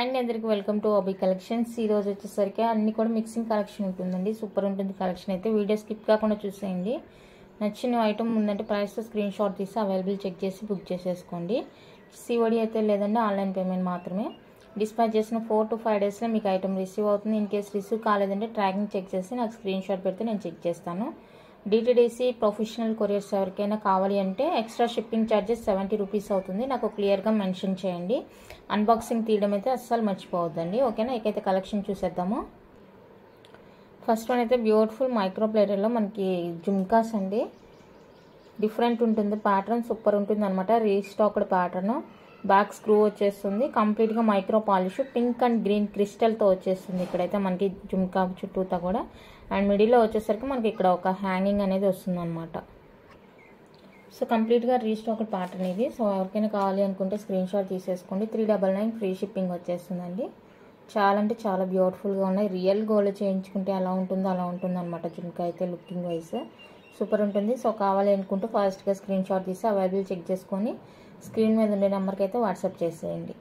Hi అండి, అందరికి welcome to అబీ collections. ఈ రోజు వచ్చేసరికి అన్ని కూడా మిక్సింగ్ కలెక్షన్ ఉంటుందండి. సూపర్ ఉంటుంది కలెక్షన్ అయితే. వీడియో స్కిప్ కాకుండా చూసేయండి. నచ్చిన ఐటమ్ ఉందంటే ప్రైస్తో స్క్రీన్ షాట్ తీసి అవైలబుల్ చెక్ చేసి బుక్ చేసేసుకోండి. సిఓడి అయితే లేదండి, ఆన్లైన్ పేమెంట్ మాత్రమే. డిస్పాచ్ చేసిన 4 to 5 డేస్లో మీకు ఐటమ్ రిసీవ్ అవుతుంది. ఇన్ కేసు రిసీవ్ కాలేదంటే ట్రాకింగ్ చెక్ చేసి నాకు స్క్రీన్ షాట్ పెడితే నేను చెక్ చేస్తాను. డిటిడిసి ప్రొఫెషనల్ కొరియర్స్ ఎవరికైనా కావాలి అంటే ఎక్స్ట్రా షిప్పింగ్ ఛార్జెస్ 70 రూపీస్ అవుతుంది. నాకు క్లియర్గా మెన్షన్ చేయండి. అన్బాక్సింగ్ తీయడం అయితే అస్సలు మర్చిపోవద్దండి. ఓకేనా, ఇకైతే కలెక్షన్ చూసేద్దాము. ఫస్ట్ వన్ అయితే బ్యూటిఫుల్ మైక్రో ప్లేటర్లో మనకి జుమ్కాస్ అండి. డిఫరెంట్ ఉంటుంది ప్యాటర్న్, సూపర్ ఉంటుంది అనమాట. Restocked pattern. బ్యాక్ స్క్రూ వచ్చేస్తుంది. కంప్లీట్గా micro polish pink and green క్రిస్టల్తో వచ్చేస్తుంది. ఇక్కడైతే మనకి జుమ్కా చుట్టూతా కూడా. అండ్ మిడిల్లో వచ్చేసరికి మనకి ఇక్కడ ఒక హ్యాంగింగ్ అనేది వస్తుంది అనమాట. సో కంప్లీట్గా రీస్టాక్డ్ ప్యాటర్న్ ఇది. సో ఎవరికైనా కావాలి అనుకుంటే స్క్రీన్ షాట్ తీసేసుకోండి. 399 ఫ్రీ షిప్పింగ్ వచ్చేస్తుందండి. చాలా అంటే చాలా బ్యూటిఫుల్గా ఉన్నాయి. రియల్ గోల్డ్ చేయించుకుంటే ఎలా ఉంటుందో అలా ఉంటుంది అనమాట. జుమ్కా అయితే లుకింగ్ వైజ్ సూపర్ ఉంటుంది. సో కావాలి అనుకుంటే ఫాస్ట్గా స్క్రీన్ షాట్ తీసి అవైలబుల్ చెక్ చేసుకొని స్క్రీన్ మీద ఉండే నెంబర్కి అయితే వాట్సాప్ చేసేయండి.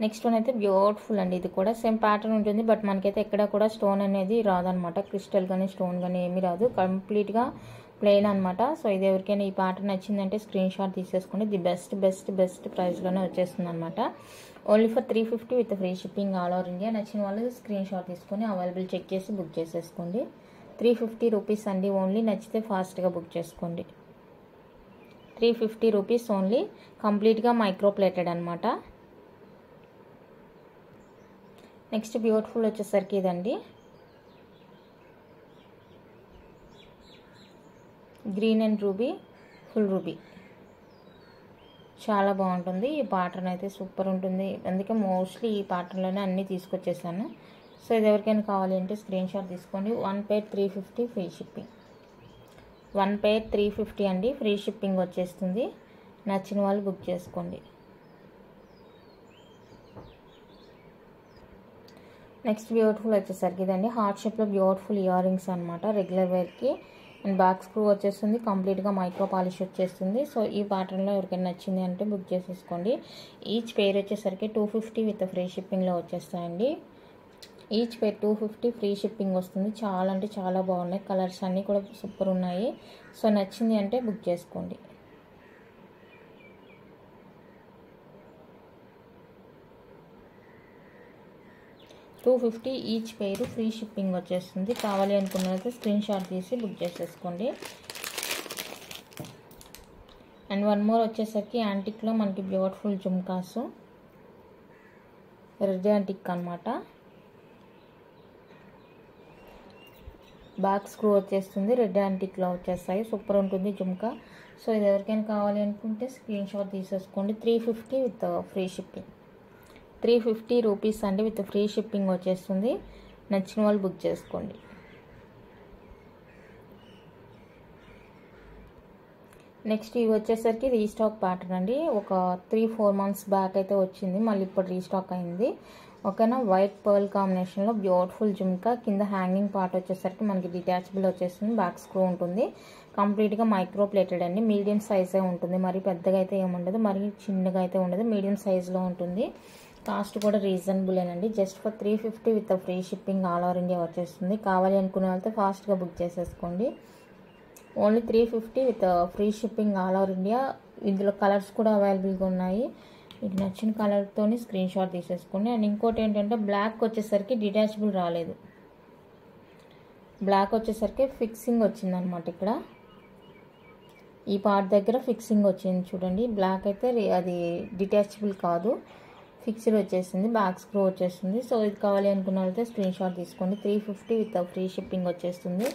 నెక్స్ట్ వన్ అయితే బ్యూటిఫుల్ అండి. ఇది కూడా సేమ్ ప్యాటర్న్ ఉంటుంది, బట్ మనకైతే ఎక్కడ కూడా స్టోన్ అనేది రాదనమాట. క్రిస్టల్ కానీ స్టోన్ కానీ ఏమీ రాదు, కంప్లీట్గా ప్లెయిన్ అనమాట. సో ఇది ఎవరికైనా ఈ ప్యాటర్న్ నచ్చిందంటే స్క్రీన్ షాట్ తీసేసుకోండి. ది బెస్ట్ బెస్ట్ బెస్ట్ ప్రైస్లోనే వచ్చేస్తుంది అనమాట. Only for 350 with free shipping all over India. నచ్చిన వాళ్ళు స్క్రీన్ షాట్ తీసుకొని అవైలబుల్ చెక్ చేసి బుక్ చేసేసుకోండి. 350 రూపీస్ అండి ఓన్లీ. నచ్చితే ఫాస్ట్గా బుక్ చేసుకోండి. 350 రూపీస్ ఓన్లీ. కంప్లీట్గా మైక్రో ప్లేటెడ్ అనమాట. నెక్స్ట్ బ్యూటిఫుల్ వచ్చేసరికి ఇదండి. Green and ruby, full ruby. చాలా బాగుంటుంది ఈ ప్యాటర్న్ అయితే, సూపర్ ఉంటుంది. అందుకే మోస్ట్లీ ఈ ప్యాటర్న్లోనే అన్నీ తీసుకొచ్చేసాను. సో ఇది ఎవరికైనా కావాలి అంటే స్క్రీన్ షాట్ తీసుకోండి. 1 pair 350 ఫ్రీ షిప్పింగ్. 1 pair 350 అండి, ఫ్రీ షిప్పింగ్ వచ్చేస్తుంది. నచ్చిన వాళ్ళు బుక్ చేసుకోండి. నెక్స్ట్ బ్యూటిఫుల్ వచ్చేసరికి ఇదండి. హార్ట్ షేప్లో బ్యూటిఫుల్ ఇయర్ రింగ్స్ అనమాట. రెగ్యులర్ వేర్కి. అండ్ బ్యాక్ స్క్రూ వచ్చేస్తుంది. కంప్లీట్గా మైక్రో పాలిష్ వచ్చేస్తుంది. సో ఈ ప్యాటర్న్లో ఎవరికైనా నచ్చింది అంటే బుక్ చేసేసుకోండి. ఈచ్ పేర్ వచ్చేసరికి 250 విత్ ఫ్రీ షిప్పింగ్లో వచ్చేస్తాయండి. ఈచ్ పేర్ 250 ఫ్రీ షిప్పింగ్ వస్తుంది. చాలా అంటే చాలా బాగున్నాయి. కలర్స్ అన్నీ కూడా సూపర్ ఉన్నాయి. సో నచ్చింది అంటే బుక్ చేసుకోండి. $250 ఈచ్ పేరు ఫ్రీ షిప్పింగ్ వచ్చేస్తుంది. కావాలి అనుకున్నట్లయితే స్క్రీన్ షాట్ తీసి బుక్ చేసేసుకోండి. అండ్ వన్ మోర్ వచ్చేసరికి యాంటిక్లో మనకి బ్యూటిఫుల్ జుమ్కాసు. రెడ్ యాంటిక్ అనమాట. బ్యాక్ స్క్రూ వచ్చేస్తుంది. రెడ్ యాంటిక్లో వచ్చేస్తాయి. సూపర్ ఉంటుంది జుమ్కా. సో ఇది ఎవరికైనా కావాలి అనుకుంటే స్క్రీన్ షాట్ తీసేసుకోండి. 350 విత్ ఫ్రీ షిప్పింగ్. 350 రూపీస్ అండి, విత్ ఫ్రీ షిప్పింగ్ వచ్చేస్తుంది. నచ్చిన వాళ్ళు బుక్ చేసుకోండి. నెక్స్ట్ ఇవి వచ్చేసరికి రీస్టాక్ ప్యాటర్న్ అండి. ఒక 3-4 months బ్యాక్ అయితే వచ్చింది, మళ్ళీ ఇప్పుడు రీస్టాక్ అయింది. ఓకేనా, వైట్ పర్ల్ కాంబినేషన్లో బ్యూటిఫుల్ జుమ్కా. కింద హ్యాంగింగ్ పార్ట్ వచ్చేసరికి మనకి డిటాచబుల్ వచ్చేస్తుంది. బ్యాక్ స్క్రూ ఉంటుంది. కంప్లీట్గా మైక్రో ప్లేటెడ్ అండి. మీడియం సైజే ఉంటుంది. మరి పెద్దగా అయితే ఏముండదు, మరి చిన్నగా అయితే ఉండదు. మీడియం సైజులో ఉంటుంది. కాస్ట్ కూడా రీజనబులేనండి. Just for 350 with free shipping all over India వచ్చేస్తుంది. కావాలి అనుకునే వాళ్ళతో ఫాస్ట్గా బుక్ చేసేసుకోండి. Only 350 with free shipping all over India. ఇందులో కలర్స్ కూడా అవైలబుల్గా ఉన్నాయి. మీకు నచ్చిన కలర్తో స్క్రీన్ షాట్ తీసేసుకోండి. అండ్ ఇంకోటి ఏంటంటే బ్లాక్ వచ్చేసరికి డిటాచబుల్ రాలేదు. బ్లాక్ వచ్చేసరికి ఫిక్సింగ్ వచ్చిందనమాట. ఇక్కడ ఈ పార్ట్ దగ్గర ఫిక్సింగ్ వచ్చింది చూడండి. బ్లాక్ అయితే అది డిటాచబుల్ కాదు, ఫిక్స్డ్ వచ్చేసింది. బ్యాక్ స్క్రూ వచ్చేస్తుంది. సో ఇది కావాలి అనుకున్న వాళ్ళతో స్క్రీన్ షాట్ తీసుకోండి. 350 విత్ ఫ్రీ షిప్పింగ్ వచ్చేస్తుంది.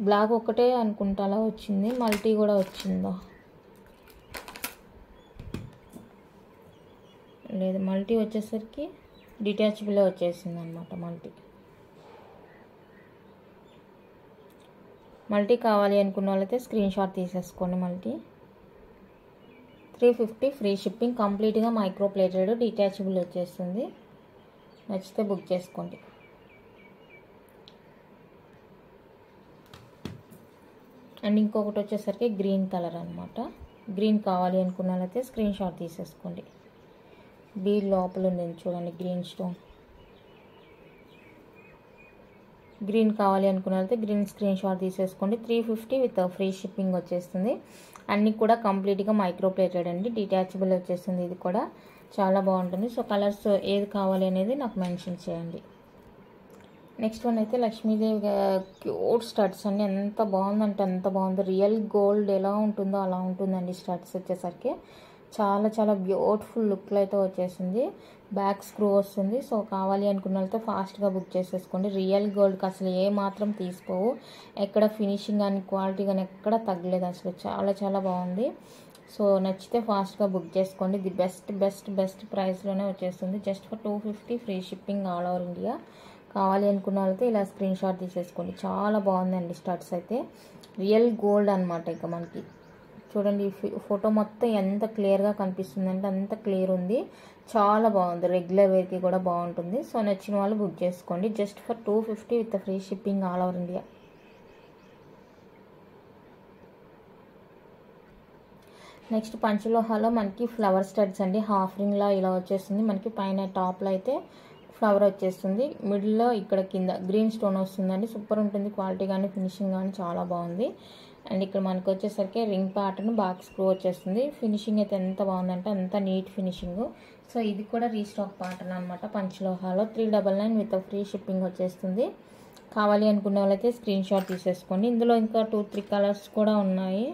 బ్లాక్ ఒకటే అనుకుంటా అలా వచ్చింది, మల్టీ కూడా వచ్చిందా లేదు, మల్టీ వచ్చేసరికి డిటాచబుల్ వచ్చేసింది అనమాట. మల్టీ కావాలి అనుకున్న వాళ్ళైతే స్క్రీన్ షాట్ తీసేసుకోండి. Multi 350 free shipping. కంప్లీట్గా మైక్రో ప్లేటెడ్ డిటాచబుల్ వచ్చేస్తుంది. నచ్చితే బుక్ చేసుకోండి. అండ్ ఇంకొకటి వచ్చేసరికి గ్రీన్ కలర్ అనమాట. గ్రీన్ కావాలి అనుకున్న వాళ్ళైతే స్క్రీన్ షాట్ తీసేసుకోండి. బీడ్ లోపల ఉంది చూడండి గ్రీన్ స్టోన్. గ్రీన్ కావాలి అనుకున్న వాళ్ళైతే గ్రీన్ స్క్రీన్ షాట్ తీసేసుకోండి. 350 విత్ ఫ్రీ షిప్పింగ్ వచ్చేస్తుంది. అన్నీ కూడా కంప్లీట్గా మైక్రో ప్లేటెడ్ అండి, డిటాచబుల్ వచ్చేస్తుంది. ఇది కూడా చాలా బాగుంటుంది. సో కలర్స్ ఏది కావాలి అనేది నాకు మెన్షన్ చేయండి. నెక్స్ట్ వన్ అయితే లక్ష్మీదేవి క్యూట్ స్టడ్స్ అండి. ఎంత బాగుందంటే అంత బాగుంది. రియల్ గోల్డ్ ఎలా ఉంటుందో అలా ఉంటుందండి. స్టడ్స్ వచ్చేసరికి చాలా చాలా బ్యూటిఫుల్ లుక్లో అయితే వచ్చేసింది. బ్యాక్ స్క్రూ వస్తుంది. సో కావాలి అనుకున్న వాళ్ళతో ఫాస్ట్గా బుక్ చేసేసుకోండి. రియల్ గోల్డ్కి అసలు ఏ మాత్రం తీసిపోవు. ఎక్కడ ఫినిషింగ్ కానీ క్వాలిటీ కానీ ఎక్కడ తగ్గలేదు. అసలు చాలా చాలా బాగుంది. సో నచ్చితే ఫాస్ట్గా బుక్ చేసుకోండి. ది బెస్ట్ బెస్ట్ బెస్ట్ ప్రైస్లోనే వచ్చేస్తుంది. Just for 250 free shipping all over India. కావాలి అనుకున్న వాళ్ళతో ఇలా స్క్రీన్ షాట్ తీసేసుకోండి. చాలా బాగుందండి స్టడ్స్ అయితే. రియల్ గోల్డ్ అనమాట. ఇక మనకి చూడండి ఫోటో మొత్తం ఎంత క్లియర్గా కనిపిస్తుందంటే అంత క్లియర్ ఉంది. చాలా బాగుంది. రెగ్యులర్ వేర్కి కూడా బాగుంటుంది. సో నచ్చిన వాళ్ళు బుక్ చేసుకోండి. Just for 250 with free shipping all over India. Next పంచలోహాలో మనకి ఫ్లవర్ స్టడ్స్ అండి. హాఫ్ రింగ్లా ఇలా వచ్చేస్తుంది. మనకి పైన టాప్లో అయితే ఫ్లవర్ వచ్చేస్తుంది. మిడిల్లో ఇక్కడ కింద గ్రీన్ స్టోన్ వస్తుందండి. సూపర్ ఉంటుంది. క్వాలిటీ కానీ ఫినిషింగ్ కానీ చాలా బాగుంది. అండ్ ఇక్కడ మనకు వచ్చేసరికి రింగ్ ప్యాటర్న్ బ్యాక్ స్క్రూ వచ్చేస్తుంది. ఫినిషింగ్ అయితే ఎంత బాగుందంటే అంత నీట్ ఫినిషింగ్. సో ఇది కూడా రీస్టాక్ ప్యాటర్న్ అనమాట. పంచలోహాలో 399 విత్ ఫ్రీ షిప్పింగ్ వచ్చేస్తుంది. కావాలి అనుకున్న వాళ్ళైతే స్క్రీన్ షాట్ తీసేసుకోండి. ఇందులో ఇంకా 2-3 కలర్స్ కూడా ఉన్నాయి.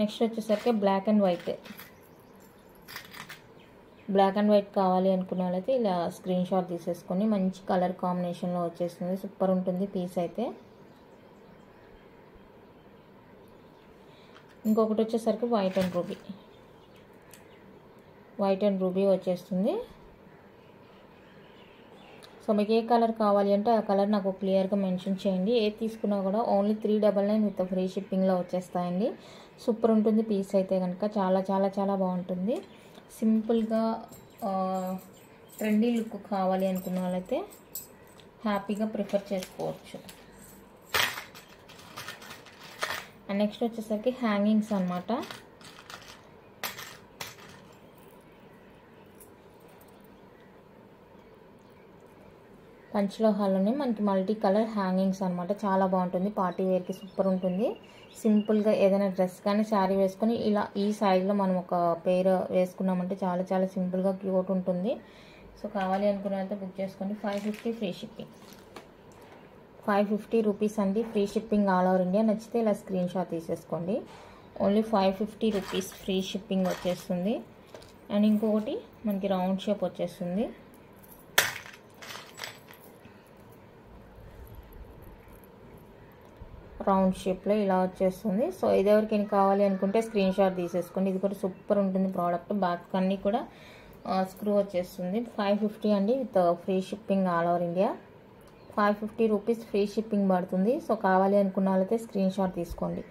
నెక్స్ట్ వచ్చేసరికి black and white. Black and white కావాలి అనుకున్న వాళ్ళైతే ఇలా స్క్రీన్ షాట్ తీసేసుకొని మంచి కలర్ కాంబినేషన్లో వచ్చేస్తుంది. సూపర్ ఉంటుంది పీస్ అయితే. ఇంకొకటి వచ్చేసరికి white and ruby. White and ruby వచ్చేస్తుంది. సో మీకు ఏ కలర్ కావాలి అంటే ఆ కలర్ నాకు క్లియర్గా మెన్షన్ చేయండి. ఏది తీసుకున్నా కూడా ఓన్లీ 399 విత్ ఫ్రీ షిప్పింగ్లో వచ్చేస్తాయండి. సూపర్ ఉంటుంది పీస్ అయితే కనుక. చాలా చాలా చాలా బాగుంటుంది. సింపుల్గా ట్రెండీ లుక్ కావాలి అనుకున్న వాళ్ళైతే హ్యాపీగా ప్రిఫర్ చేసుకోవచ్చు. అండ్ నెక్స్ట్ వచ్చేసరికి హ్యాంగింగ్స్ అనమాట. పంచలోహాలోనే మనకి మల్టీ కలర్ హ్యాంగింగ్స్ అనమాట. చాలా బాగుంటుంది. పార్టీ వేర్కి సూపర్ ఉంటుంది. సింపుల్గా ఏదైనా డ్రెస్ కానీ శారీ వేసుకొని ఇలా ఈ సైడ్లో మనం ఒక పేర్ వేసుకున్నామంటే చాలా చాలా సింపుల్గా క్యూట్ ఉంటుంది. సో కావాలి అనుకున్నంత బుక్ చేసుకోండి. 550 ఫ్రీ షిప్పింగ్. 550 రూపీస్ అండి free shipping all over India. నచ్చితే ఇలా స్క్రీన్ షాట్ తీసేసుకోండి. ఓన్లీ 550 రూపీస్ ఫ్రీ షిప్పింగ్ వచ్చేస్తుంది. అండ్ ఇంకొకటి మనకి రౌండ్ షేప్ వచ్చేస్తుంది. రౌండ్ షేప్లో ఇలా వచ్చేస్తుంది. సో ఇది ఎవరికైనా కావాలి అనుకుంటే స్క్రీన్ షాట్ తీసేసుకోండి. ఇది కూడా సూపర్ ఉంటుంది ప్రోడక్ట్. బ్యాక్ అన్నీ కూడా స్క్రూ వచ్చేస్తుంది. 550 అండి with free shipping all over India. 550 rupees free shipping పడుతుంది. సో కావాలి అనుకున్న వాళ్ళైతే స్క్రీన్ షాట్ తీసుకోండి.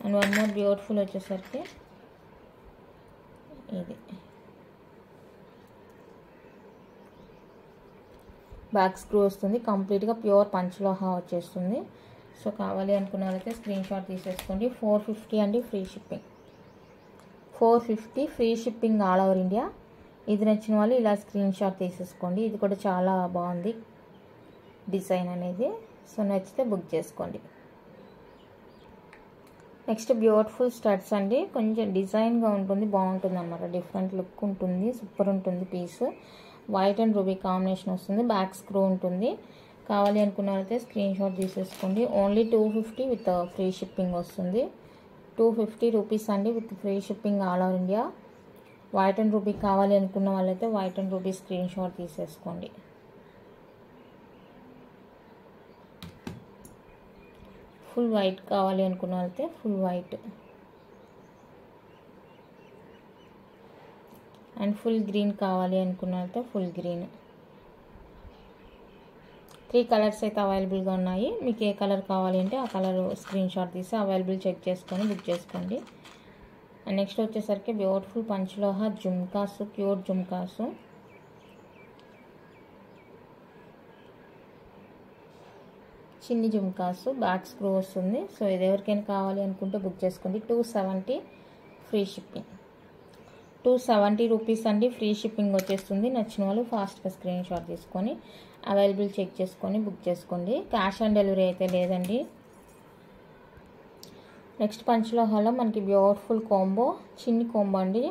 అండ్ వన్ మోర్ బ్యూటిఫుల్ వచ్చేసరికి ఇది బ్యాక్ స్క్రూ వస్తుంది. కంప్లీట్గా ప్యూర్ పంచలోహా వచ్చేస్తుంది. సో కావాలి అనుకున్న వాళ్ళైతే స్క్రీన్ షాట్ తీసేసుకోండి. 450 అండి free shipping. 450 free shipping all over India. ఇది నచ్చిన వాళ్ళు ఇలా స్క్రీన్ షాట్ తీసేసుకోండి. ఇది కూడా చాలా బాగుంది డిజైన్ అనేది. సో నచ్చితే బుక్ చేసుకోండి. నెక్స్ట్ బ్యూటిఫుల్ స్టడ్స్ అండి. కొంచెం డిజైన్గా ఉంటుంది, బాగుంటుంది అన్నమాట. డిఫరెంట్ లుక్ ఉంటుంది. సూపర్ ఉంటుంది piece. White and ruby combination వస్తుంది. బ్యాక్ స్క్రూ ఉంటుంది. కావాలి అనుకున్న వాళ్ళైతే స్క్రీన్ షాట్ తీసేసుకోండి. ఓన్లీ 250 విత్ ఫ్రీ షిప్పింగ్ వస్తుంది. 250 రూపీస్ అండి with free shipping all over India. White and ruby కావాలి అనుకున్న వాళ్ళైతే white and ruby screenshot తీసేసుకోండి. ఫుల్ వైట్ కావాలి అనుకున్న వాళ్ళైతే full white and full green కావాలి అనుకున్న వాళ్ళైతే ఫుల్ గ్రీన్. 3 కలర్స్ అయితే అవైలబుల్గా ఉన్నాయి. మీకు ఏ కలర్ కావాలి అంటే ఆ కలర్ స్క్రీన్ షాట్ తీసి అవైలబుల్ చెక్ చేసుకొని బుక్ చేసుకోండి. అండ్ నెక్స్ట్ వచ్చేసరికి బ్యూటిఫుల్ పంచలోహ జుమ్కాస్, క్యూట్ జుమ్కాస్. చిన్ని జుమ్కాస్, బ్యాక్ స్క్రూ వస్తుంది. సో ఇది ఎవరికైనా కావాలి అనుకుంటే బుక్ చేసుకోండి. 270 ఫ్రీ షిప్పింగ్. 270 రూపీస్ అండి, ఫ్రీ షిప్పింగ్ వచ్చేస్తుంది. నచ్చిన వాళ్ళు ఫాస్ట్గా స్క్రీన్ షాట్ తీసుకొని అవైలబుల్ చెక్ చేసుకొని బుక్ చేసుకోండి. క్యాష్ ఆన్ డెలివరీ అయితే లేదండి. నెక్స్ట్ పంచలోహాలో మనకి బ్యూటిఫుల్ కాంబో, చిన్ని కాంబో అండి.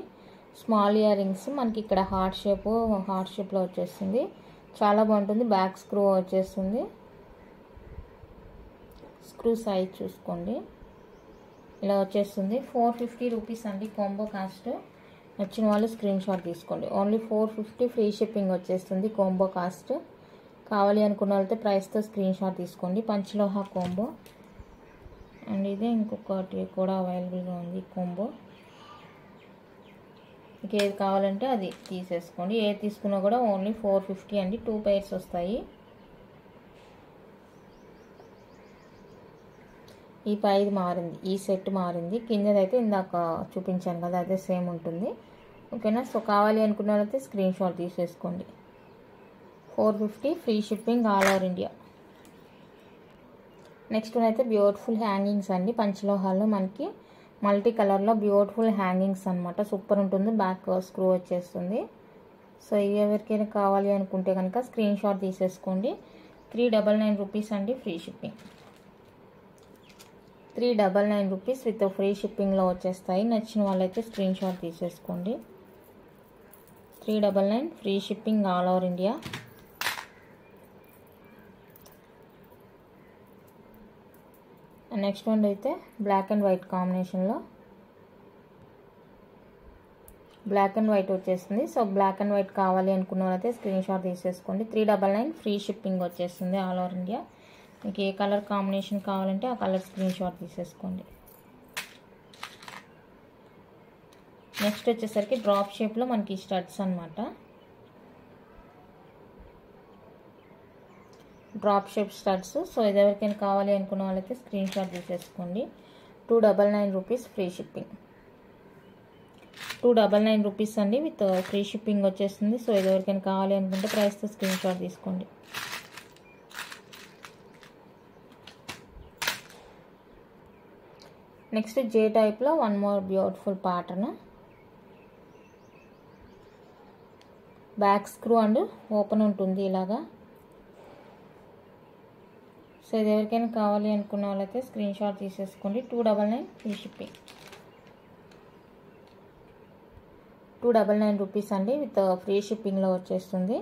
స్మాల్ ఇయర్ రింగ్స్ మనకి ఇక్కడ హార్ట్ షేప్లో వచ్చేస్తుంది. చాలా బాగుంటుంది. బ్యాక్ స్క్రూ వచ్చేస్తుంది. స్క్రూ సైజ్ చూసుకోండి, ఇలా వచ్చేస్తుంది. 450 రూపీస్ అండి కాంబో కాస్ట్. నచ్చిన వాళ్ళు స్క్రీన్ షాట్ తీసుకోండి. ఓన్లీ 450 ఫ్రీ షిప్పింగ్ వచ్చేస్తుంది కాంబో కాస్ట్. కావాలి అనుకున్న వాళ్ళతో ప్రైస్తో స్క్రీన్ షాట్ తీసుకోండి. పంచలోహ కాంబో అండ్ ఇదే ఇంకొకటి కూడా అవైలబుల్గా ఉంది కాంబో. మీకు ఏది కావాలంటే అది తీసేసుకోండి. ఏది తీసుకున్నా కూడా ఓన్లీ 450 అండి. 2 పైర్స్ వస్తాయి. ఈ పైది మారింది, ఈ సెట్ మారింది. కిందదైతే ఇందాక చూపించాను కదా, అదే సేమ్ ఉంటుంది. ఓకేనా. సో కావాలి అనుకున్న వాళ్ళైతే స్క్రీన్ షాట్ తీసేసుకోండి. 450 free shipping all over India. Next అయితే బ్యూటిఫుల్ హ్యాంగింగ్స్ అండి. పంచలోహాల్లో మనకి మల్టీ కలర్లో బ్యూటిఫుల్ హ్యాంగింగ్స్ అనమాట. సూపర్ ఉంటుంది. బ్యాక్ స్క్రూ వచ్చేస్తుంది. సో ఇవి ఎవరికైనా కావాలి అనుకుంటే కనుక స్క్రీన్ షాట్ తీసేసుకోండి. 399 రూపీస్ అండి, free shipping. 399 rupees with free షిప్పింగ్లో వచ్చేస్తాయి. నచ్చిన వాళ్ళైతే స్క్రీన్ షాట్ తీసేసుకోండి. 399 free shipping all over India. Next one అయితే బ్లాక్ అండ్ వైట్ కాంబినేషన్లో, బ్లాక్ అండ్ వైట్ వచ్చేస్తుంది. సో బ్లాక్ అండ్ వైట్ కావాలి అనుకున్న వాళ్ళైతే స్క్రీన్ షాట్ తీసేసుకోండి. 399 ఫ్రీ షిప్పింగ్ వచ్చేస్తుంది ఆల్ ఓవర్ ఇండియా. మీకు ఏ కలర్ కాంబినేషన్ కావాలంటే ఆ కలర్ స్క్రీన్ షాట్ తీసేసుకోండి. నెక్స్ట్ వచ్చేసరికి డ్రాప్ షేప్లో మనకి స్టడ్స్ అనమాట. Drop shape studs. సో ఇది ఎవరికైనా కావాలి అనుకున్న వాళ్ళైతే స్క్రీన్ షాట్ తీసేసుకోండి. 299 రూపీస్ ఫ్రీ షిప్పింగ్. 299 రూపీస్ అండి విత్ ఫ్రీ షిప్పింగ్ వచ్చేస్తుంది. సో ఇది ఎవరికైనా కావాలి అనుకుంటే ప్రైస్తో స్క్రీన్ షాట్ తీసుకోండి. నెక్స్ట్ జే టైప్లో one more beautiful pattern. Back screw and open ఉంటుంది ఇలాగా. సో ఇది ఎవరికైనా కావాలి అనుకున్న వాళ్ళైతే స్క్రీన్ షాట్ తీసేసుకోండి. 299 ఫ్రీ షిప్పింగ్. 299 రూపీస్ అండి విత్ ఫ్రీ షిప్పింగ్లో వచ్చేస్తుంది.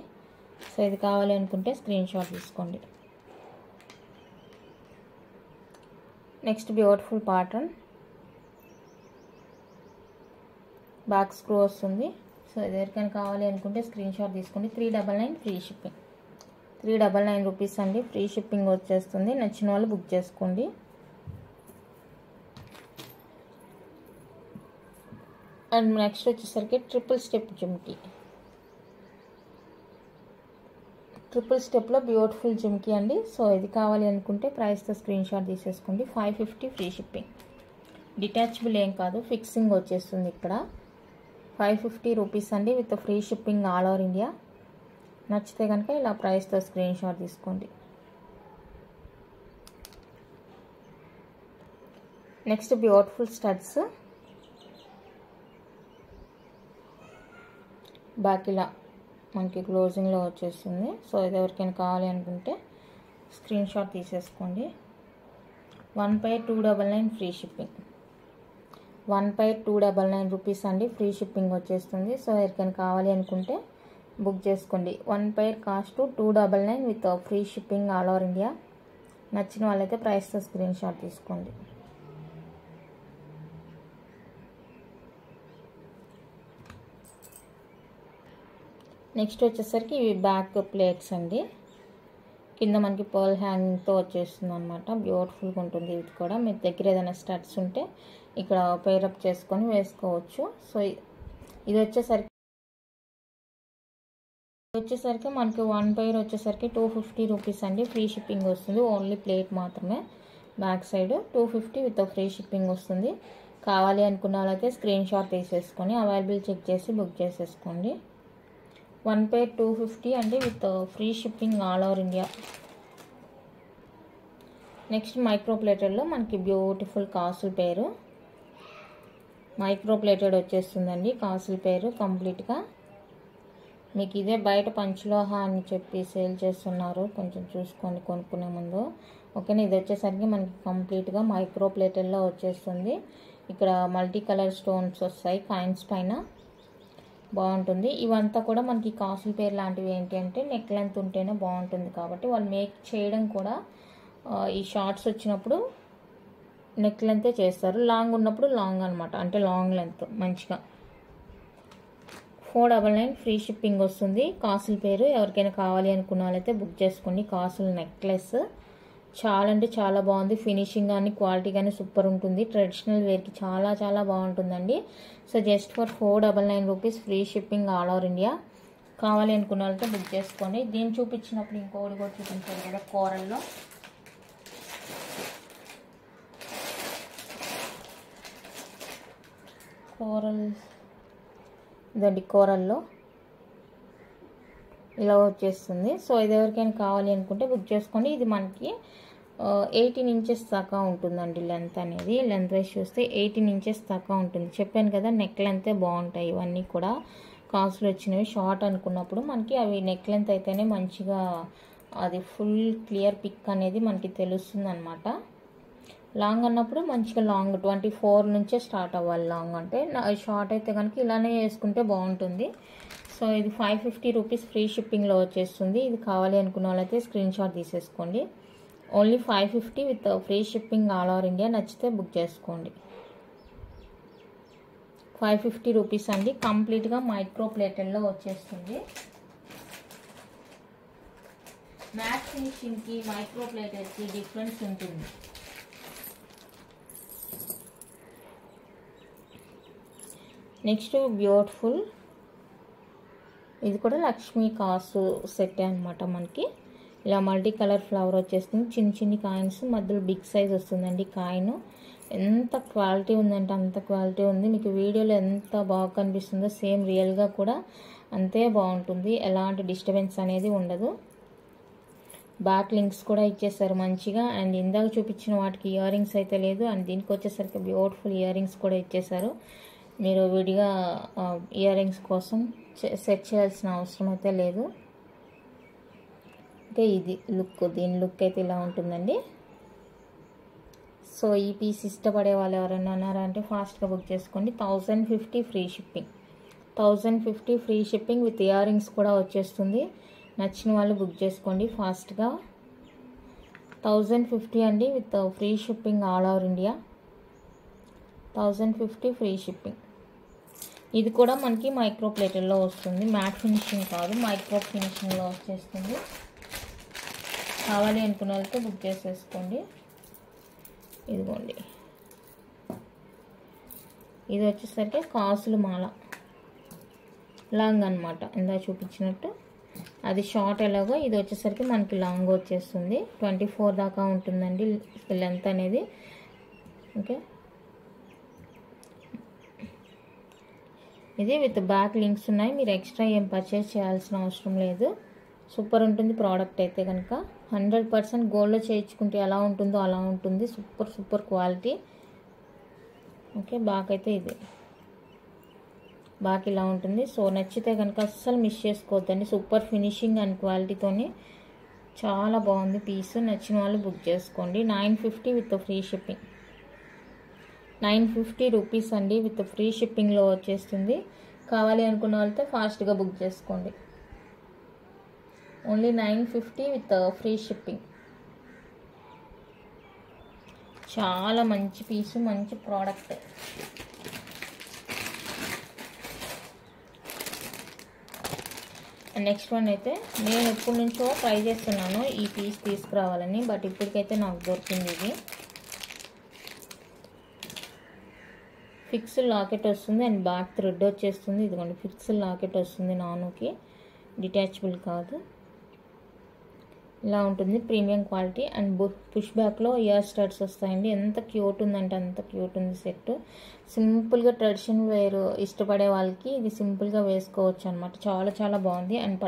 సో ఇది కావాలి అనుకుంటే స్క్రీన్ షాట్ తీసుకోండి. Next beautiful pattern, back screw వస్తుంది. సో ఇది ఎవరికైనా కావాలి అనుకుంటే స్క్రీన్ షాట్ తీసుకోండి. 399 ఫ్రీ షిప్పింగ్. 399 రూపీస్ అండి, ఫ్రీ షిప్పింగ్ వచ్చేస్తుంది. నచ్చిన వాళ్ళు బుక్ చేసుకోండి. అండ్ నెక్స్ట్ వచ్చేసరికి ట్రిపుల్ స్టెప్ జుమ్కీ. ట్రిపుల్ స్టెప్లో బ్యూటిఫుల్ జుమ్కీ అండి. సో ఇది కావాలి అనుకుంటే ప్రైస్తో స్క్రీన్ షాట్ తీసేసుకోండి. 550 ఫ్రీ షిప్పింగ్. డిటాచబుల్ ఏం కాదు, ఫిక్సింగ్ వచ్చేస్తుంది ఇక్కడ. 550 రూపీస్ అండి with free shipping all over India. నచ్చితే కనుక ఇలా ప్రైస్తో స్క్రీన్ షాట్ తీసుకోండి. Next beautiful studs. బ్యాక్ ఇలా మనకి క్లోజింగ్లో వచ్చేస్తుంది. సో ఇది ఎవరికైనా కావాలి అనుకుంటే స్క్రీన్ షాట్ తీసేసుకోండి. 1 pair 299 free shipping. 1 pair 299 rupees అండి, ఫ్రీ షిప్పింగ్ వచ్చేస్తుంది. సో ఎవరికైనా కావాలి అనుకుంటే బుక్ చేసుకోండి. 1 pair cost 299 with free shipping all over India. నచ్చిన వాళ్ళైతే ప్రైస్తో స్క్రీన్ షాట్ తీసుకోండి. నెక్స్ట్ వచ్చేసరికి ఇవి బ్యాక్ ప్లేట్స్ అండి. కింద మనకి పర్ల్ హ్యాంగింగ్తో వచ్చేస్తుంది అనమాట. బ్యూటిఫుల్గా ఉంటుంది. ఇది కూడా మీ దగ్గర ఏదైనా స్టడ్స్ ఉంటే ఇక్కడ పేరప్ చేసుకొని వేసుకోవచ్చు. సో ఇది వచ్చేసరికి మనకి 1 పైర్ వచ్చేసరికి 250 రూపీస్ అండి, ఫ్రీ షిప్పింగ్ వస్తుంది. ఓన్లీ ప్లేట్ మాత్రమే. Back side 250 with free shipping వస్తుంది. కావాలి అనుకున్న వాళ్ళైతే స్క్రీన్ షాట్ తీసేసుకొని అవైలబుల్ చెక్ చేసి బుక్ చేసేసుకోండి. 1 పైర్ 250 అండి with free shipping all over India. Next micro ప్లేటెడ్లో మనకి బ్యూటిఫుల్ కాసుల పేరు మైక్రో ప్లేటెడ్ వచ్చేస్తుందండి. కాసుల పేరు కంప్లీట్గా మీకు ఇదే బయట పంచలోహ అని చెప్పి సేల్ చేస్తున్నారు, కొంచెం చూసుకోండి కొనుక్కునే ముందు. ఓకేనా, ఇది వచ్చేసరికి మనకి కంప్లీట్గా మైక్రో ప్లేటెడ్లో వచ్చేస్తుంది. ఇక్కడ మల్టీ కలర్ స్టోన్స్ వస్తాయి కాయిన్స్ పైన, బాగుంటుంది. ఇవంతా కూడా మనకి కాసుల పేరు లాంటివి ఏంటి అంటే నెక్ లెంత్ ఉంటేనే బాగుంటుంది కాబట్టి వాళ్ళు మేక్ చేయడం కూడా ఈ షార్ట్స్ వచ్చినప్పుడు నెక్ లెంతే చేస్తారు, లాంగ్ ఉన్నప్పుడు లాంగ్ అనమాట, అంటే లాంగ్ లెంత్ మంచిగా. 499 ఫ్రీ షిప్పింగ్ వస్తుంది. కాసుల పేరు ఎవరికైనా కావాలి అనుకున్న వాళ్ళైతే బుక్ చేసుకోండి. కాసుల నెక్లెస్ చాలా అంటే చాలా బాగుంది, ఫినిషింగ్ కానీ క్వాలిటీ కానీ సూపర్ ఉంటుంది. ట్రెడిషనల్ వేర్కి చాలా చాలా బాగుంటుందండి. So just for 499 rupees free shipping all over India. కావాలి అనుకున్న వాళ్ళతో బుక్ చేసుకోండి. దీన్ని చూపించినప్పుడు ఇంకోటి కూడా చూపించారు కదా కోరల్లో, కోరల్ ఇదండి కోరల్లో ఇలా వచ్చేస్తుంది. సో ఇది ఎవరికైనా కావాలి అనుకుంటే బుక్ చేసుకోండి. ఇది మనకి 18 ఇంచెస్ దాకా ఉంటుందండి లెంత్ అనేది. లెంత్ వైజ్ చూస్తే 18 ఇంచెస్ దాకా ఉంటుంది. చెప్పాను కదా నెక్ లెంతే బాగుంటాయి ఇవన్నీ కూడా. కాసులు వచ్చినవి షార్ట్ అనుకున్నప్పుడు మనకి అవి నెక్ లెంత్ అయితేనే మంచిగా అది ఫుల్ క్లియర్ పిక్ అనేది మనకి తెలుస్తుంది అనమాట. లాంగ్ అన్నప్పుడు మంచిగా లాంగ్ 24 నుంచే స్టార్ట్ అవ్వాలి. లాంగ్ అంటే షార్ట్ అయితే కనుక ఇలానే వేసుకుంటే బాగుంటుంది. సో ఇది 550 రూపీస్ ఫ్రీ షిప్పింగ్లో వచ్చేస్తుంది. ఇది కావాలి అనుకున్న వాళ్ళైతే స్క్రీన్ షాట్ తీసేసుకోండి. Only 550 with free shipping all over India. నచ్చితే బుక్ చేసుకోండి. 550 రూపీస్ అండి. కంప్లీట్గా మైక్రో ప్లేటెడ్లో వచ్చేస్తుంది. మ్యాట్ ఫినిషింగ్కి మైక్రో ప్లేటెడ్కి డిఫరెన్స్ ఉంటుంది. నెక్స్ట్ బ్యూటిఫుల్ ఇది కూడా లక్ష్మీ కాసు సెట్ అనమాట. మనకి ఇలా మల్టీ కలర్ ఫ్లవర్ వచ్చేస్తుంది. చిన్న చిన్ని కాయిన్స్ మధ్యలో బిగ్ సైజ్ వస్తుందండి. కాయిన్ ఎంత క్వాలిటీ ఉందంటే అంత క్వాలిటీ ఉంది. మీకు వీడియోలో ఎంత బాగా కనిపిస్తుందో సేమ్ రియల్గా కూడా అంతే బాగుంటుంది. ఎలాంటి డిస్టర్బెన్స్ అనేది ఉండదు. బ్యాక్ లింక్స్ కూడా ఇచ్చేసారు మంచిగా. అండ్ ఇందాక చూపించిన వాటికి ఇయర్ రింగ్స్ అయితే లేదు. అండ్ దీనికి వచ్చేసరికి బ్యూటిఫుల్ ఇయర్ రింగ్స్ కూడా ఇచ్చేసారు. మీరు విడిగా ఇయర్ రింగ్స్ కోసం సెట్ చేయాల్సిన అవసరం అయితే లేదు. అంటే ఇది లుక్, దీని లుక్ అయితే ఇలా ఉంటుందండి. సో ఈ పీస్ ఇష్టపడే వాళ్ళు ఎవరైనా ఉన్నారంటే ఫాస్ట్గా బుక్ చేసుకోండి. 1050 free shipping. 1050 free shipping with ear rings కూడా వచ్చేస్తుంది. నచ్చిన వాళ్ళు బుక్ చేసుకోండి ఫాస్ట్గా. 1050 అండి with free shipping all over India. 1050 free shipping. ఇది కూడా మనకి మైక్రో ప్లేటెడ్లో వస్తుంది. మ్యాట్ ఫినిషింగ్ కాదు, మైక్రో ఫినిషింగ్లో వచ్చేస్తుంది. కావాలి అనుకున్న వాళ్ళతో బుక్ చేసేసుకోండి. ఇదిగోండి, ఇది వచ్చేసరికి కాసుల మాల లాంగ్ అనమాట. ఇందా చూపించినట్టు అది షార్ట్ ఎలాగో ఇది వచ్చేసరికి మనకి లాంగ్ వచ్చేస్తుంది. 24 దాకా ఉంటుందండి లెంత్ అనేది. ఓకే, ఇది విత్ బ్యాక్ లింక్స్ ఉన్నాయి. మీరు ఎక్స్ట్రా ఏం పర్చేస్ చేయాల్సిన అవసరం లేదు. సూపర్ ఉంటుంది ప్రోడక్ట్ అయితే కనుక. 100% గోల్డ్లో చేయించుకుంటే ఎలా ఉంటుందో అలా ఉంటుంది. Super super quality. Okay, back అయితే ఇది బ్యాక్ ఇలా ఉంటుంది. సో నచ్చితే కనుక అస్సలు మిస్ చేసుకోవద్దండి. సూపర్ ఫినిషింగ్ అండ్ క్వాలిటీతోని చాలా బాగుంది పీస్. నచ్చిన వాళ్ళు బుక్ చేసుకోండి. 950 విత్ ఫ్రీ షిప్పింగ్. 950 రూపీస్ అండి విత్ ఫ్రీ షిప్పింగ్లో వచ్చేస్తుంది. కావాలి అనుకున్న వాళ్ళతో ఫాస్ట్గా బుక్ చేసుకోండి. Only 950 with free shipping. చాలా మంచి పీసు, మంచి ప్రోడక్ట్. నెక్స్ట్ వన్ అయితే నేను ఎప్పటి నుంచో ట్రై చేస్తున్నాను ఈ పీస్ తీసుకురావాలని, బట్ ఇప్పటికైతే నాకు దొరికింది. ఇది ఫిక్స్డ్ లాకెట్ వస్తుంది అండ్ బ్యాక్ థ్రెడ్ వచ్చేస్తుంది. ఇదిగోండి ఫిక్స్డ్ లాకెట్ వస్తుంది, నానుకి డిటాచబుల్ కాదు. ఇలా ఉంటుంది, ప్రీమియం క్వాలిటీ. అండ్ పుష్ బ్యాక్లో ఇయర్ స్టడ్స్ వస్తాయండి. ఎంత క్యూట్ ఉందంటే అంత క్యూట్ ఉంది సెట్. సింపుల్గా ట్రెడిషనల్ వేర్ ఇష్టపడే వాళ్ళకి ఇది సింపుల్గా వేసుకోవచ్చు అనమాట. చాలా చాలా బాగుంది. అండ్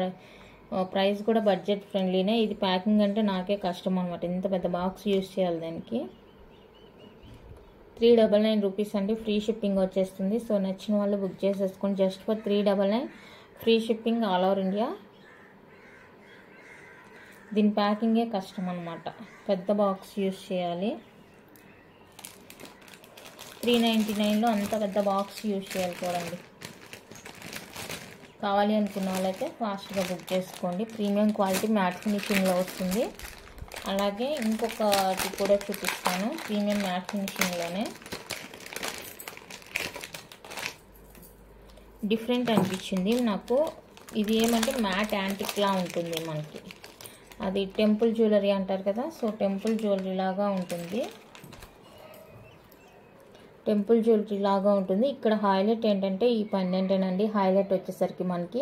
ప్రైస్ కూడా బడ్జెట్ ఫ్రెండ్లీనే. ఇది ప్యాకింగ్ అంటే నాకే కష్టం అనమాట, ఇంత పెద్ద బాక్స్ యూజ్ చేయాలి దానికి. 399 రూపీస్ అండి, ఫ్రీ షిప్పింగ్ వచ్చేస్తుంది. సో నచ్చిన వాళ్ళు బుక్ చేసేసుకోండి. Just for 399 free shipping all over India. దీని ప్యాకింగే కష్టం అనమాట, పెద్ద బాక్స్ యూజ్ చేయాలి. 399లో అంత పెద్ద బాక్స్ యూజ్ చేయాలి చూడండి. కావాలి అనుకున్న వాళ్ళైతే ఫాస్ట్గా బుక్ చేసుకోండి. ప్రీమియం క్వాలిటీ మ్యాట్ ఫినిషింగ్లో వస్తుంది. అలాగే ఇంకొకటి కూడా చూపిస్తాను, ప్రీమియం మ్యాట్ ఫినిషింగ్లోనే. డిఫరెంట్ అనిపించింది నాకు. ఇది ఏమంటే మ్యాట్ యాంటిక్లా ఉంటుంది మనకి. అది టెంపుల్ జ్యువెలరీ అంటారు కదా, సో టెంపుల్ జ్యువెలరీ లాగా ఉంటుంది. టెంపుల్ జ్యువెలరీ లాగా ఉంటుంది. ఇక్కడ హైలైట్ ఏంటంటే ఈ పెండెంటేనండి. హైలైట్ వచ్చేసరికి మనకి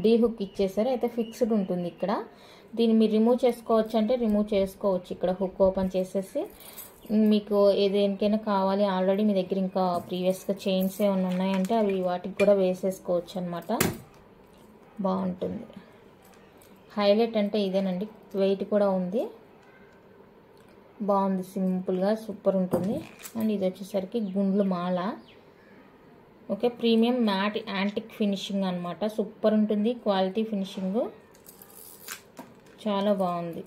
డీ హుక్ ఇచ్చేసారు, అయితే ఫిక్స్డ్ ఉంటుంది ఇక్కడ. దీన్ని మీరు రిమూవ్ చేసుకోవచ్చు అంటే రిమూవ్ చేసుకోవచ్చు. ఇక్కడ హుక్ ఓపెన్ చేసేసి మీకు ఏదేనికైనా కావాలి, ఆల్రెడీ మీ దగ్గర ఇంకా ప్రీవియస్గా చైన్స్ ఏమైనా ఉన్నాయంటే అవి వాటికి కూడా వేసేసుకోవచ్చు అనమాట. బాగుంటుంది. హైలైట్ అంటే ఇదేనండి, వెయిట్ కూడా ఉంది, బాగుంది, సింపుల్గా సూపర్ ఉంటుంది. అండ్ ఇది వచ్చేసరికి గుండ్లు మాల. Okay, premium matte antique finishing అనమాట. సూపర్ ఉంటుంది క్వాలిటీ, ఫినిషింగ్ చాలా బాగుంది.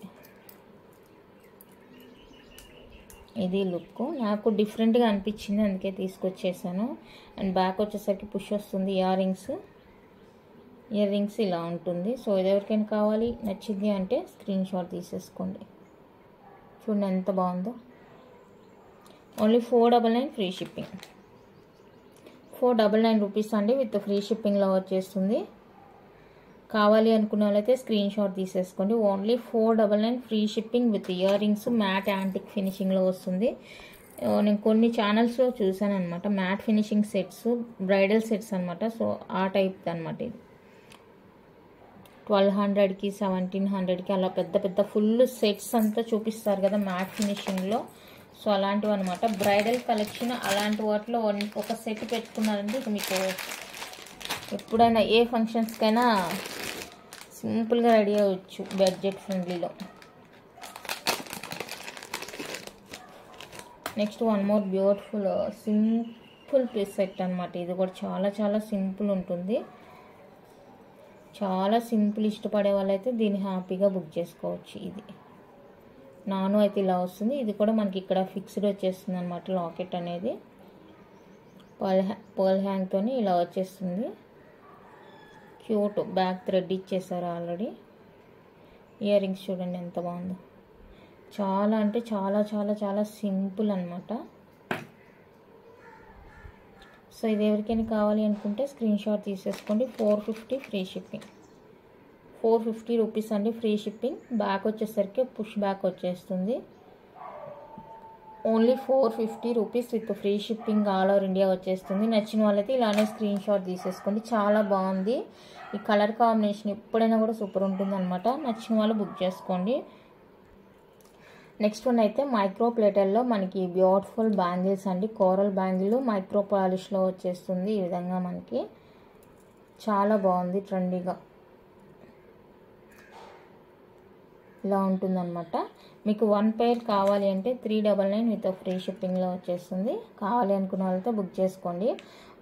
ఇది లుక్ నాకు డిఫరెంట్గా అనిపించింది, అందుకే తీసుకొచ్చేసాను. అండ్ బ్యాక్ వచ్చేసరికి పుష్ వస్తుంది. ఇయర్ రింగ్స్ ఇలా ఉంటుంది. సో ఇది ఎవరికైనా కావాలి, నచ్చింది అంటే స్క్రీన్ షాట్ తీసేసుకోండి. చూడండి ఎంత బాగుందో. Only 499 free shipping. 499 రూపీస్ అండి, విత్ ఫ్రీ షిప్పింగ్లో వచ్చేస్తుంది. కావాలి అనుకున్న వాళ్ళైతే స్క్రీన్ షాట్ తీసేసుకోండి. Only 499 free shipping with earrings matte antique ఫినిషింగ్లో వస్తుంది. నేను కొన్ని ఛానల్స్లో చూసాను అనమాట, matte finishing sets, bridal sets అనమాట. సో ఆ టైప్ అనమాట ఇది. 1200కి 1700కి అలా పెద్ద పెద్ద ఫుల్ సెట్స్ అంతా చూపిస్తారు కదా మ్యాట్ ఫినిషింగ్లో. సో అలాంటివి అనమాట. బ్రైడల్ కలెక్షన్ అలాంటి వాటిలో ఒక సెట్ పెట్టుకున్నారంటే ఇక మీకు ఎప్పుడైనా ఏ ఫంక్షన్స్కైనా సింపుల్గా రెడీ అవ్వచ్చు బడ్జెట్ ఫ్రెండ్లీలో. Next one more beautiful simple piece set అనమాట. ఇది కూడా చాలా చాలా సింపుల్ ఉంటుంది. చాలా సింపుల్ ఇష్టపడే వాళ్ళైతే దీన్ని హ్యాపీగా బుక్ చేసుకోవచ్చు. ఇది నాను అయితే ఇలా వస్తుంది. ఇది కూడా మనకి ఇక్కడ ఫిక్స్డ్ వచ్చేస్తుంది అనమాట. లాకెట్ అనేది పర్ల్ హ్యాంగ్తో ఇలా వచ్చేస్తుంది. క్యూట్ బ్యాక్ థ్రెడ్ ఇచ్చేసారు ఆల్రెడీ. ఇయర్ రింగ్స్ చూడండి ఎంత బాగుందో. చాలా అంటే చాలా చాలా చాలా సింపుల్ అనమాట. సో ఇది ఎవరికైనా కావాలి అనుకుంటే స్క్రీన్ షాట్ తీసేసుకోండి. 450 ఫ్రీ షిప్పింగ్. 450 రూపీస్ అండి ఫ్రీ షిప్పింగ్. బ్యాక్ వచ్చేసరికి పుష్ బ్యాక్ వచ్చేస్తుంది. Only 450 rupees with free shipping all over India వచ్చేస్తుంది. నచ్చిన వాళ్ళైతే ఇలానే స్క్రీన్ షాట్ తీసేసుకోండి. చాలా బాగుంది. ఈ కలర్ కాంబినేషన్ ఎప్పుడైనా కూడా సూపర్ ఉంటుంది అనమాట. నచ్చిన వాళ్ళు బుక్ చేసుకోండి. నెక్స్ట్ వన్ అయితే మైక్రో ప్లేటర్లో మనకి బ్యూటిఫుల్ బ్యాంగిల్స్ అండి. కోరల్ బ్యాంగిల్ మైక్రో పాలిష్లో వచ్చేస్తుంది. ఈ విధంగా మనకి చాలా బాగుంది, ట్రెండీగా ఇలా ఉంటుందన్నమాట. మీకు 1 పెయిర్ కావాలి అంటే 399 విత్ ఫ్రీ షిప్పింగ్లో వచ్చేస్తుంది. కావాలి అనుకున్న వాళ్ళతో బుక్ చేసుకోండి.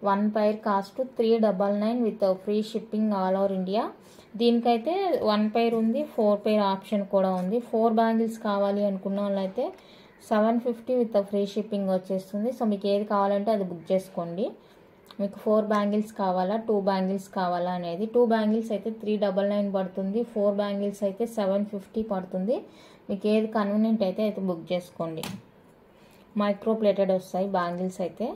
1 pair cost 399 with free shipping all over India. దీనికైతే 1 పెయిర్ ఉంది, 4 పెయిర్ ఆప్షన్ కూడా ఉంది. 4 బ్యాంగిల్స్ కావాలి అనుకున్న వాళ్ళైతే 750 విత్ ఫ్రీ షిప్పింగ్ వచ్చేస్తుంది. సో మీకు ఏది కావాలంటే అది బుక్ చేసుకోండి. మీకు 4 బ్యాంగిల్స్ కావాలా, 2 బ్యాంగిల్స్ కావాలా అనేది. 2 బ్యాంగిల్స్ అయితే 399 పడుతుంది, 4 బ్యాంగిల్స్ అయితే 750 పడుతుంది. మీకు ఏది కన్వీనియంట్ అయితే బుక్ చేసుకోండి. మైక్రో ప్లేటెడ్ వస్తాయి బ్యాంగిల్స్ అయితే.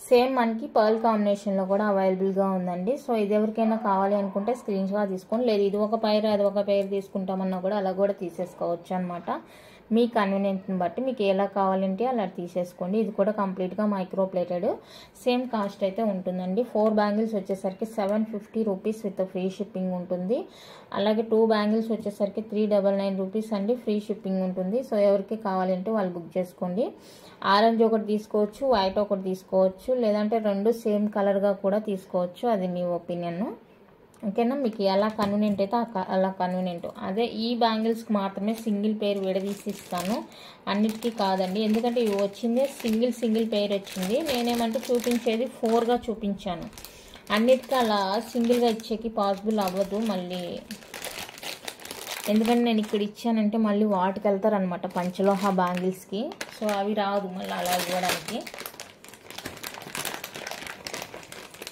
సేమ్ మనకి పర్ల్ కాంబినేషన్లో కూడా అవైలబుల్గా ఉందండి. సో ఇది ఎవరికైనా కావాలి అనుకుంటే స్క్రీన్ షాట్ తీసుకోండి. లేదు ఇది ఒక పెయిర్ అది ఒక పెయిర్ తీసుకుంటామన్నా కూడా అలా కూడా తీసేసుకోవచ్చు అనమాట. మీ కన్వీనియంట్ని బట్టి మీకు ఎలా కావాలంటే అలా తీసేసుకోండి. ఇది కూడా కంప్లీట్గా మైక్రో ప్లేటెడ్, సేమ్ కాస్ట్ అయితే ఉంటుందండి. 4 బ్యాంగిల్స్ వచ్చేసరికి 750 రూపీస్ విత్ ఫ్రీ షిప్పింగ్ ఉంటుంది. అలాగే 2 బ్యాంగిల్స్ వచ్చేసరికి 399 రూపీస్ అండి, ఫ్రీ షిప్పింగ్ ఉంటుంది. సో ఎవరికి కావాలంటే వాళ్ళు బుక్ చేసుకోండి. ఆరెంజ్ ఒకటి తీసుకోవచ్చు, వైట్ ఒకటి తీసుకోవచ్చు, లేదంటే 2 సేమ్ కలర్గా కూడా తీసుకోవచ్చు. అది మీ ఒపీనియన్. ఓకేనా, మీకు ఎలా కన్వీనియంట్ అయితే అలా కన్వీనియంట్. అదే ఈ బ్యాంగిల్స్కి మాత్రమే సింగిల్ పేర్ విడదీసి ఇస్తాను, అన్నిటికీ కాదండి. ఎందుకంటే ఇవి వచ్చిందే సింగిల్ పేర్ వచ్చింది. నేనేమంటే చూపించేది 4గా చూపించాను. అన్నిటికీ అలా సింగిల్గా ఇచ్చేకి పాసిబుల్ అవ్వదు మళ్ళీ, ఎందుకంటే నేను ఇక్కడ ఇచ్చానంటే మళ్ళీ వాటికి వెళ్తారనమాట పంచలోహ బ్యాంగిల్స్కి. సో అవి రాదు మళ్ళీ అలా ఇవ్వడానికి.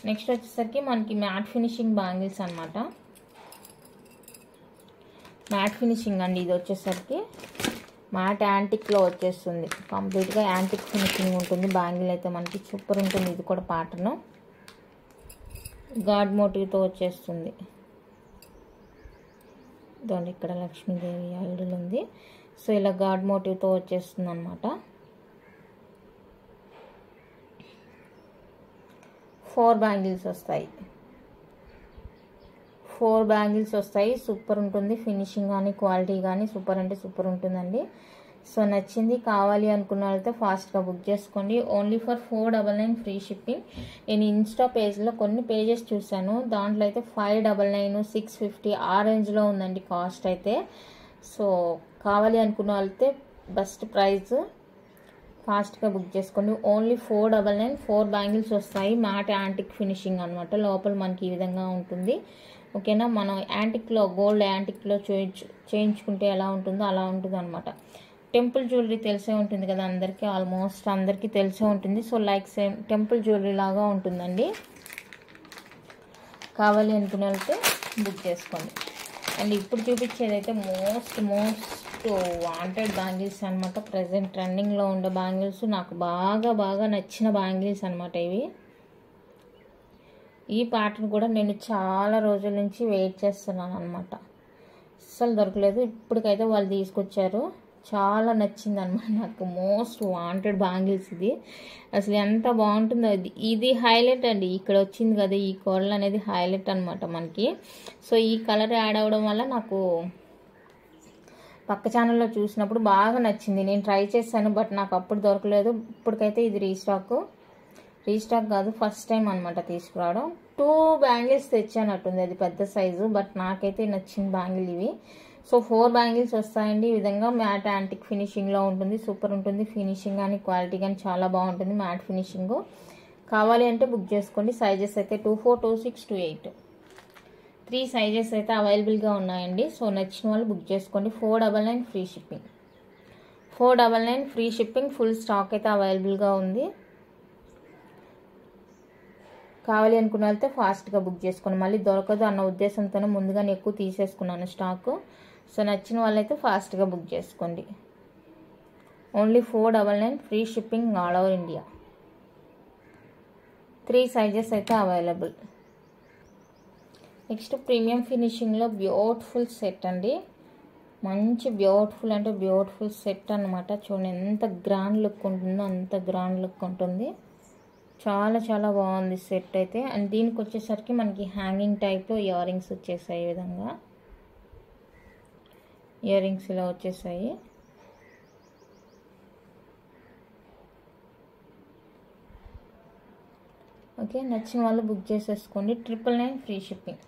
నెక్స్ట్ వచ్చేసరికి మనకి మ్యాట్ ఫినిషింగ్ బ్యాంగిల్స్ అనమాట. మ్యాట్ ఫినిషింగ్ అండి, ఇది వచ్చేసరికి మ్యాట్ యాంటిక్లో వచ్చేస్తుంది. కంప్లీట్గా యాంటిక్ ఫినిషింగ్ ఉంటుంది. బ్యాంగిల్ అయితే మనకి సూపర్ ఉంటుంది. ఇది కూడా ప్యాటర్న్ గాడ్ మోటివ్తో వచ్చేస్తుంది. ఇదండి ఇక్కడ లక్ష్మీదేవి ఐడల్ ఉంది. సో ఇలా గాడ్ మోటివ్తో వచ్చేస్తుంది అనమాట. 4 బ్యాంగిల్స్ వస్తాయి. 4 బ్యాంగిల్స్ వస్తాయి. సూపర్ ఉంటుంది. ఫినిషింగ్ కానీ క్వాలిటీ కానీ సూపర్ అంటే సూపర్ ఉంటుందండి. సో నచ్చింది కావాలి అనుకున్న వాళ్ళతో ఫాస్ట్గా బుక్ చేసుకోండి. Only for 499 free shipping. నేను ఇన్స్టా పేజ్లో కొన్ని పేజెస్ చూశాను, దాంట్లో అయితే 599, 650 ఆ రేంజ్లో ఉందండి కాస్ట్ అయితే. సో కావాలి అనుకున్న వాళ్ళైతే బెస్ట్ ప్రైస్, ఫాస్ట్గా బుక్ చేసుకోండి. ఓన్లీ 499. 4 బ్యాంగిల్స్ వస్తాయి. మ్యాట్ యాంటిక్ ఫినిషింగ్ అనమాట. లోపల మనకి ఈ విధంగా ఉంటుంది. ఓకేనా, మనం యాంటిక్లో గోల్డ్ యాంటిక్లో చేయించుకుంటే ఎలా ఉంటుందో అలా ఉంటుంది అనమాట. టెంపుల్ జ్యువెలరీ తెలిసే ఉంటుంది కదా అందరికీ, ఆల్మోస్ట్ అందరికీ తెలిసే ఉంటుంది. So like same temple jewellery లాగా ఉంటుందండి. కావాలి అనుకునే వాళ్ళైతే బుక్ చేసుకోండి. అండ్ ఇప్పుడు చూపించేది అయితే మోస్ట్ వాంటెడ్ బ్యాంగిల్స్ అనమాట. ప్రజెంట్ ట్రెండింగ్లో ఉండే బ్యాంగిల్స్, నాకు బాగా నచ్చిన బ్యాంగిల్స్ అనమాట ఇవి. ఈ ప్యాటర్న్ కూడా నేను చాలా రోజుల నుంచి వెయిట్ చేస్తున్నాను అనమాట, అస్సలు దొరకలేదు. ఇప్పటికైతే వాళ్ళు తీసుకొచ్చారు, చాలా నచ్చింది అనమాట నాకు. మోస్ట్ వాంటెడ్ బ్యాంగిల్స్ ఇది. అసలు ఎంత బాగుంటుందో. ఇది హైలైట్ అండి. ఇక్కడ వచ్చింది కదా ఈ కోరల్ అనేది హైలైట్ అనమాట మనకి. సో ఈ కలర్ యాడ్ అవ్వడం వల్ల నాకు పక్క ఛానల్లో చూసినప్పుడు బాగా నచ్చింది. నేను ట్రై చేశాను, బట్ నాకు అప్పుడు దొరకలేదు. ఇప్పటికైతే ఇది రీస్టాక్ కాదు, ఫస్ట్ టైం అనమాట తీసుకురావడం. 2 బ్యాంగిల్స్ తెచ్చానట్టుంది, అది పెద్ద సైజు, బట్ నాకైతే నచ్చిన బ్యాంగిల్ ఇవి. సో 4 బ్యాంగిల్స్ వస్తాయండి. ఈ విధంగా మ్యాట్ యాంటిక్ ఫినిషింగ్లో ఉంటుంది. సూపర్ ఉంటుంది. ఫినిషింగ్ కానీ క్వాలిటీ కానీ చాలా బాగుంటుంది. మ్యాట్ ఫినిషింగ్ కావాలి అంటే బుక్ చేసుకోండి. సైజెస్ అయితే 24, 26, 28 3 సైజెస్ అయితే అవైలబుల్గా ఉన్నాయండి. సో నచ్చిన వాళ్ళు బుక్ చేసుకోండి. 499 free shipping. 499 free shipping. Full stock అయితే అవైలబుల్గా ఉంది. కావాలి అనుకున్న వాళ్ళతో ఫాస్ట్గా బుక్ చేసుకోండి. మళ్ళీ దొరకదు అన్న ఉద్దేశంతోనే ముందుగానే ఎక్కువ తీసేసుకున్నాను స్టాకు. సో నచ్చిన వాళ్ళైతే ఫాస్ట్గా బుక్ చేసుకోండి. Only 499 free shipping all over India. 3 sizes అయితే అవైలబుల్. నెక్స్ట్ ప్రీమియం ఫినిషింగ్లో బ్యూటిఫుల్ సెట్ అండి. మంచి బ్యూటిఫుల్ అంటే బ్యూటిఫుల్ సెట్ అనమాట. చూడండి ఎంత గ్రాండ్ లుక్ ఉంటుందో అంత గ్రాండ్ లుక్ ఉంటుంది. చాలా బాగుంది సెట్ అయితే. అండ్ దీనికి వచ్చేసరికి మనకి హ్యాంగింగ్ టైప్లో ఇయర్ రింగ్స్ వచ్చేసాయి. ఈ విధంగా ఇయర్ రింగ్స్ ఇలా వచ్చేసాయి. ఓకే, నచ్చిన వాళ్ళు బుక్ చేసేసుకోండి. 999 ఫ్రీ షిప్పింగ్.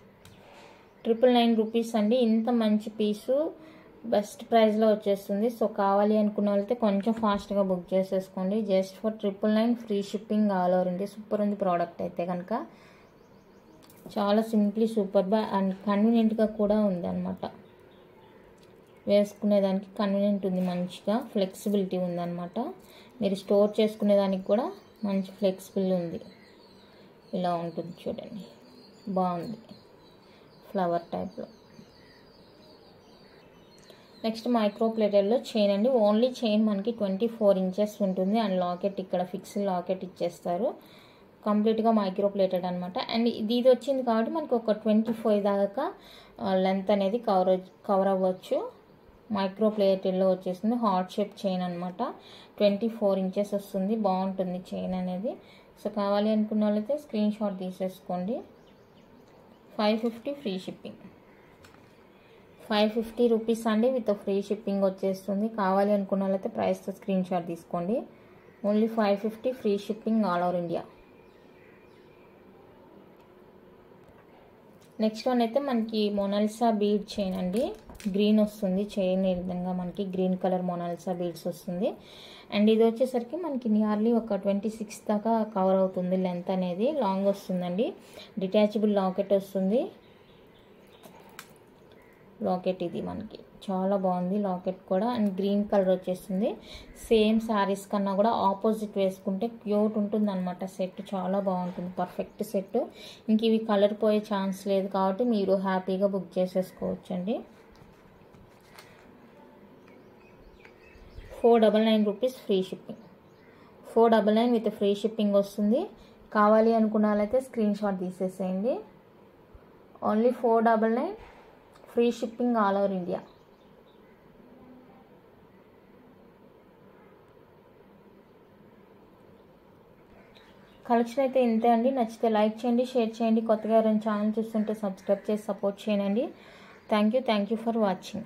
999 రూపీస్ అండి. ఇంత మంచి పీసు బెస్ట్ ప్రైస్లో వచ్చేస్తుంది. సో కావాలి అనుకున్న వాళ్ళైతే కొంచెం ఫాస్ట్గా బుక్ చేసేసుకోండి. Just for 999 free shipping all over India. Super ఉంది ప్రోడక్ట్ అయితే కనుక. చాలా సింప్లీ సూపర్గా అండ్ కన్వీనియంట్గా కూడా ఉంది అనమాట. వేసుకునేదానికి కన్వీనియంట్ ఉంది, మంచిగా ఫ్లెక్సిబిలిటీ ఉందన్నమాట. మీరు స్టోర్ చేసుకునేదానికి కూడా మంచి ఫ్లెక్సిబుల్ ఉంది. ఇలా ఉంటుంది చూడండి, బాగుంది ఫ్లవర్ టైప్లో. నెక్స్ట్ మైక్రో ప్లేటెడ్లో చైన్ అండి. ఓన్లీ చైన్ మనకి 24 ఇంచెస్ ఉంటుంది. అండ్ లాకెట్ ఇక్కడ ఫిక్స్డ్ లాకెట్ ఇచ్చేస్తారు. కంప్లీట్గా మైక్రో ప్లేటెడ్ అనమాట. అండ్ ఇది వచ్చింది కాబట్టి మనకి ఒక 25 దాకా లెంత్ అనేది కవర్ అవ్వచ్చు. మైక్రో ప్లేటెడ్లో వచ్చేసింది. హార్ట్ షేప్ చైన్ అనమాట. 24 ఇంచెస్ వస్తుంది. బాగుంటుంది చైన్ అనేది. సో కావాలి అనుకున్న వాళ్ళైతే స్క్రీన్ షాట్ తీసేసుకోండి. 550 ఫ్రీ షిప్పింగ్. 550 రూపీస్ అండి, విత్ ఫ్రీ షిప్పింగ్ వచ్చేస్తుంది. కావాలి అనుకున్న వాళ్ళైతే ప్రైస్తో స్క్రీన్ షాట్ తీసుకోండి. Only 550 free shipping all over India. Next one అయితే మనకి మొనాలిసా బీడ్ చైన్ అండి. గ్రీన్ వస్తుంది చైన్. ఈ విధంగా మనకి గ్రీన్ కలర్ మొనాలిసా బీడ్స్ వస్తుంది. అండ్ ఇది వచ్చేసరికి మనకి నియర్లీ ఒక 26 దాకా కవర్ అవుతుంది. లెంత్ అనేది లాంగ్ వస్తుందండి. డిటాచబుల్ లాకెట్ వస్తుంది. లాకెట్ ఇది మనకి చాలా బాగుంది లాకెట్ కూడా. అండ్ గ్రీన్ కలర్ వచ్చేస్తుంది. సేమ్ శారీస్ కన్నా కూడా ఆపోజిట్ వేసుకుంటే క్యూట్ ఉంటుంది అనమాట. సెట్ చాలా బాగుంటుంది. Perfect set. ఇంక ఇవి కలర్ పోయే ఛాన్స్ లేదు కాబట్టి మీరు హ్యాపీగా బుక్ చేసేసుకోవచ్చండి. 499 rupees free shipping. 499 with free shipping వస్తుంది. కావాలి అనుకున్న వాళ్ళైతే స్క్రీన్ షాట్ తీసేసేయండి. Only 499 free shipping all over India. Collection అయితే ఇంతే అండి. నచ్చితే లైక్ చేయండి, షేర్ చేయండి. కొత్తగా ఎవరైనా ఛానల్ చూస్తుంటే సబ్స్క్రైబ్ చేసి సపోర్ట్ చేయండి. Thank you for watching.